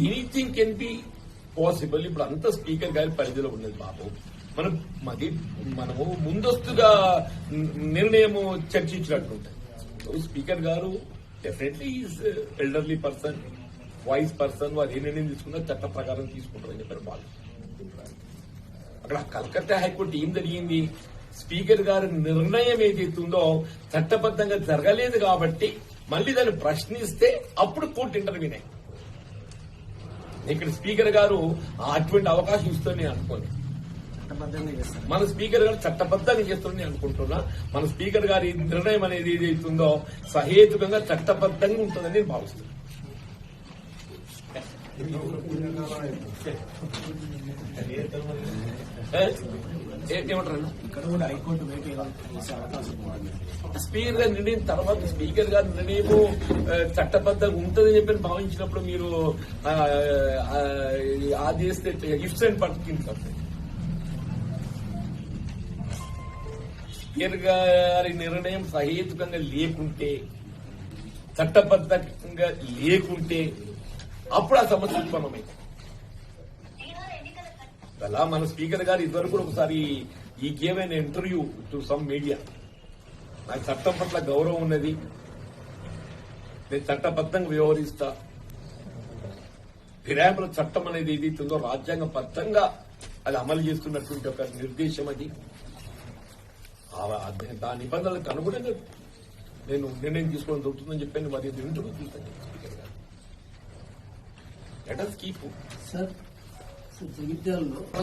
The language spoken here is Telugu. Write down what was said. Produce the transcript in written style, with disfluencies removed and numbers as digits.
Anything can be possible. ఇప్పుడు అంత స్పీకర్ గారి పరిధిలో ఉన్నది బాబు. మనము ముందస్తుగా నిర్ణయము చర్చించినట్టుంటాయి. స్పీకర్ గారు definitely is elderly person, voice person. వారు ఏ నిర్ణయం తీసుకున్నా చట్ట ప్రకారం తీసుకుంటారని చెప్పారు వాళ్ళు. అక్కడ కలకత్తా హైకోర్టు ఏం జరిగింది, స్పీకర్ గారి నిర్ణయం ఏదైతుందో చట్టబద్ధంగా జరగలేదు కాబట్టి మళ్ళీ దాన్ని ప్రశ్నిస్తే అప్పుడు కోర్టు ఇంటర్వ్యూనే. ఇక్కడ స్పీకర్ గారు అటువంటి అవకాశం ఇస్తుందని నేను అనుకోను. మన స్పీకర్ గారు చట్టబద్ధాన్ని చేస్తుందని అనుకుంటున్నా. మన స్పీకర్ గారి నిర్ణయం అనేది ఏదైతుందో సహేతుకంగా చట్టబద్దంగా ఉంటుందని నేను భావిస్తున్నాను. ఏమంటారు స్పీకర్ గారి నిర్ణయం తర్వాత స్పీకర్ గారి నిర్ణయము చట్టబద్ధంగా ఉంటుందని చెప్పి భావించినప్పుడు మీరు ఆదేశిస్తే ఇఫ్స్ అండ్ పట్టింది. స్పీకర్ గారి నిర్ణయం సహేతుకంగా లేకుంటే, చట్టబద్ధంగా లేకుంటే అప్పుడు ఆ సమస్య ఉత్పన్నమైంది. అలా మన స్పీకర్ గారు ఇదివరకు ఒకసారి ఈ gave an interview to some media. నాకు చట్టం పట్ల గౌరవం ఉన్నది, నేను చట్టబద్ధంగా వ్యవహరిస్తా, ఫిరాయింపుల చట్టం అనేది ఏదైతుందో రాజ్యాంగబద్ధంగా అది అమలు చేస్తున్నటువంటి ఒక నిర్దేశం. అది దాని నిబంధనలకు అనుగుణంగా నేను నిర్ణయం తీసుకోవడం దొరుకుతుందని చెప్పాను. మరి ఇంటర్వ్యూ చూస్తాను స్పీకర్ గారు. Let us keep. సార్ జగిత్యాలలో